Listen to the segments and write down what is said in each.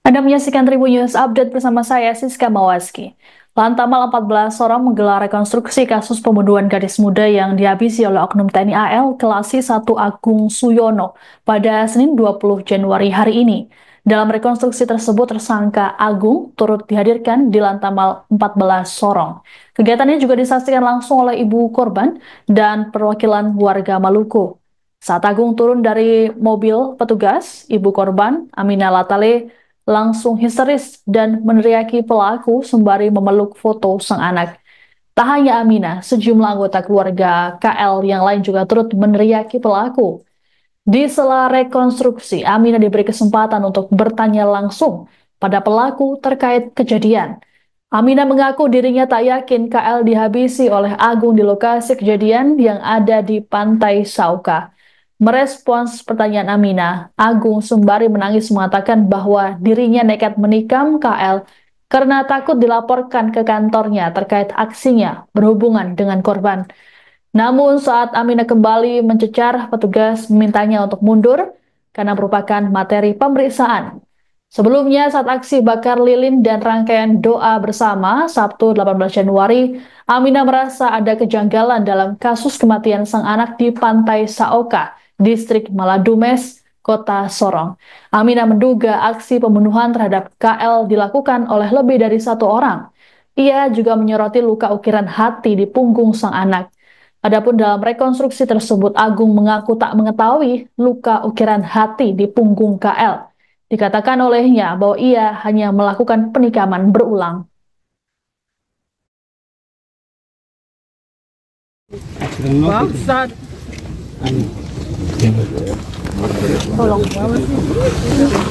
Anda menyaksikan Tribun News Update bersama saya, Siska Mawaski. Lantamal 14 orang menggelar rekonstruksi kasus pembunuhan gadis muda yang dihabisi oleh oknum TNI AL Kelasi 1 Agung Suyono pada Senin 20 Januari hari ini. Dalam rekonstruksi tersebut, tersangka Agung turut dihadirkan di Lantamal 14 Sorong. Kegiatannya juga disaksikan langsung oleh ibu korban dan perwakilan warga Maluku. Saat Agung turun dari mobil petugas, ibu korban, Amina Latale, langsung histeris dan meneriaki pelaku sembari memeluk foto sang anak. Tak hanya Amina, sejumlah anggota keluarga KL yang lain juga turut meneriaki pelaku. Di sela rekonstruksi, Amina diberi kesempatan untuk bertanya langsung pada pelaku terkait kejadian. Amina mengaku dirinya tak yakin KL dihabisi oleh Agung di lokasi kejadian yang ada di Pantai Sauka. Merespons pertanyaan Amina, Agung sembari menangis mengatakan bahwa dirinya nekat menikam KL karena takut dilaporkan ke kantornya terkait aksinya berhubungan dengan korban. Namun saat Amina kembali mencecar, petugas memintanya untuk mundur karena merupakan materi pemeriksaan. Sebelumnya saat aksi bakar lilin dan rangkaian doa bersama Sabtu 18 Januari, Amina merasa ada kejanggalan dalam kasus kematian sang anak di Pantai Saoka, distrik Maladumes, Kota Sorong. Amina menduga aksi pembunuhan terhadap KL dilakukan oleh lebih dari satu orang. Ia juga menyoroti luka ukiran hati di punggung sang anak. Adapun dalam rekonstruksi tersebut, Agung mengaku tak mengetahui luka ukiran hati di punggung KL. Dikatakan olehnya bahwa ia hanya melakukan penikaman berulang. Bangsat. Tolong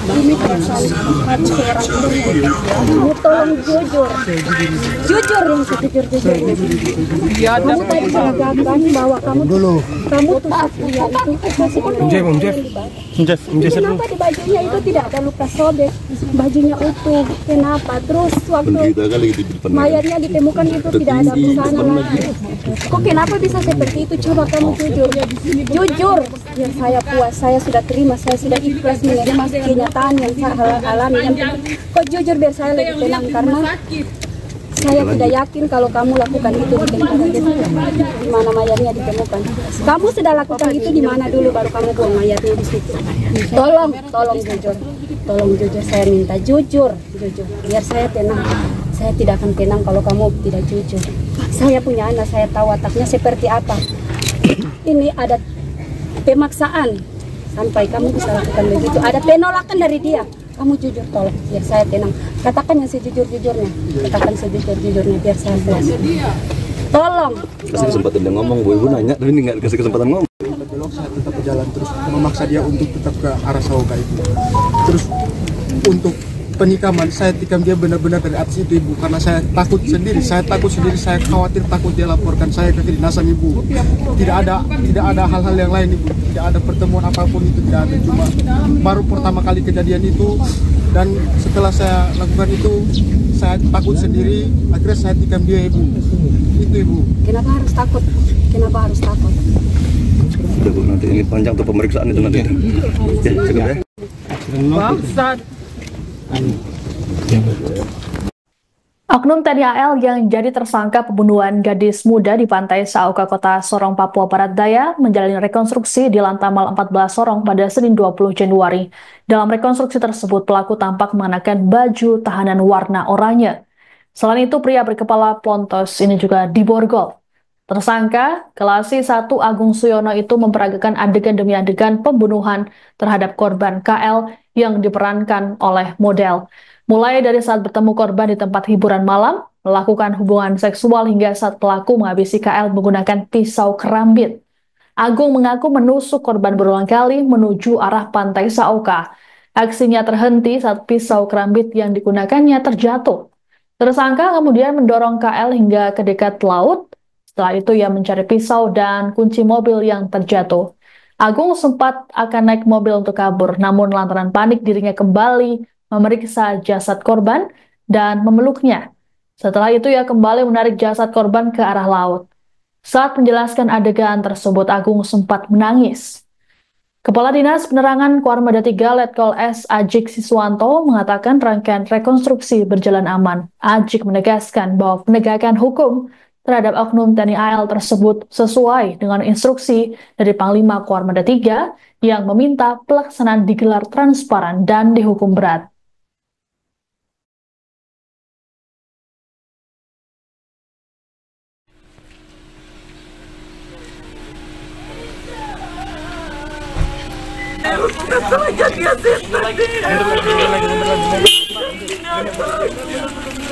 ini perasaan hati orang ini tolong jujur yang sejujur-jujurnya. Kamu tadi mengatakan bahwa kamu tuh aku ya itu kenapa di bajunya itu tidak ada luka sobek, bajunya utuh, kenapa terus waktu mayatnya ditemukan itu tidak ada busana lagi, kok kenapa bisa seperti itu? Coba kamu jujur biar saya puas, saya sudah terima, saya sudah ikhlas menerima kenyataan yang saya alami. Kok jujur biar saya lebih tenang, karena saya tidak yakin kalau kamu lakukan itu di tempat di mana mayatnya ditemukan. Kamu sudah lakukan itu di mana dulu baru kamu buang mayatnya di situ? Tolong jujur, saya minta jujur, biar saya tenang. Saya tidak akan tenang kalau kamu tidak jujur. Saya punya anak, saya tahu wataknya seperti apa. Ini ada pemaksaan sampai kamu bisa lakukan begitu, ada penolakan dari dia. Kamu jujur, tolong biar saya tenang. Katakan yang sejujur-jujurnya, biar saya puas. Tolong. Kasih kesempatan dia ngomong, ibu nanya tapi nggak dikasih kesempatan ngomong. Belok, saya tetap berjalan terus memaksa dia untuk tetap ke arah Saoka itu. Terus untuk penikaman saya tikam dia benar-benar dari atas itu, ibu, karena saya takut sendiri, saya khawatir, takut dia laporkan saya ke kedinasan, ibu. Tidak ada hal-hal yang lain, ibu, tidak ada pertemuan apapun, itu tidak ada, cuma baru pertama kali kejadian itu, dan setelah saya lakukan itu saya takut sendiri, akhirnya saya tikam dia, ibu. Itu, ibu. Kenapa harus takut? Sudah bu, nanti ini panjang tuh pemeriksaan itu nanti. Ya, cukup ya. Bangsat. Oknum TNI AL yang jadi tersangka pembunuhan gadis muda di Pantai Saoka, Kota Sorong, Papua Barat Daya, menjalani rekonstruksi di Lantamal 14 Sorong pada Senin 20 Januari. Dalam rekonstruksi tersebut, pelaku tampak mengenakan baju tahanan warna oranye. Selain itu, pria berkepala pontos ini juga diborgol. Tersangka Kelasi 1 Agung Suyono itu memperagakan adegan demi adegan pembunuhan terhadap korban KL yang diperankan oleh model. Mulai dari saat bertemu korban di tempat hiburan malam, melakukan hubungan seksual hingga saat pelaku menghabisi KL menggunakan pisau kerambit. Agung mengaku menusuk korban berulang kali menuju arah Pantai Saoka. Aksinya terhenti saat pisau kerambit yang digunakannya terjatuh. Tersangka kemudian mendorong KL hingga ke dekat laut. Setelah itu ia mencari pisau dan kunci mobil yang terjatuh. Agung sempat akan naik mobil untuk kabur, namun lantaran panik dirinya kembali memeriksa jasad korban dan memeluknya. Setelah itu ia kembali menarik jasad korban ke arah laut. Saat menjelaskan adegan tersebut, Agung sempat menangis. Kepala Dinas Penerangan Koarmada 3 Letkol S. Ajik Siswanto mengatakan rangkaian rekonstruksi berjalan aman. Ajik menegaskan bahwa penegakan hukum terhadap oknum TNI AL tersebut sesuai dengan instruksi dari Panglima Koarmada 3 yang meminta pelaksanaan digelar transparan dan dihukum berat.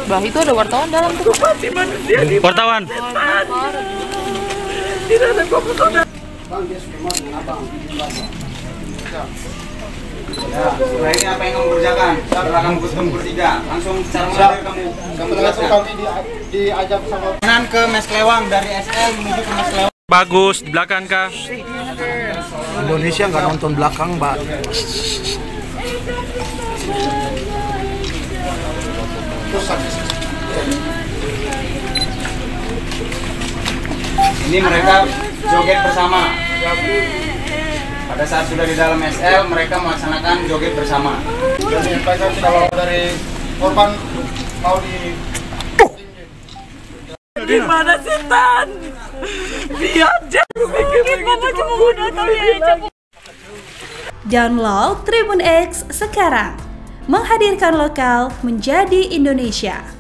Bah, itu ada wartawan dalam tuh. Wartawan. Tidak ada komputer. Ya, setelah ini apa yang kamu kerjakan? Setelah kamu ketemu bertiga, langsung secara mengalir kamu kami diajak sama kanan ke Mes Klewang, dari SL menuju ke Mes Klewang. Bagus, di belakang kah? Indonesia nggak nonton belakang, Mbak. Ini mereka joget bersama. Pada saat sudah di dalam SL, mereka melaksanakan joget bersama. Jadi mereka kalau dari korban mau di Gimana sih Tan? Biar mungkin mama cuma mau datang ya. Download Tribun X sekarang, menghadirkan lokal menjadi Indonesia.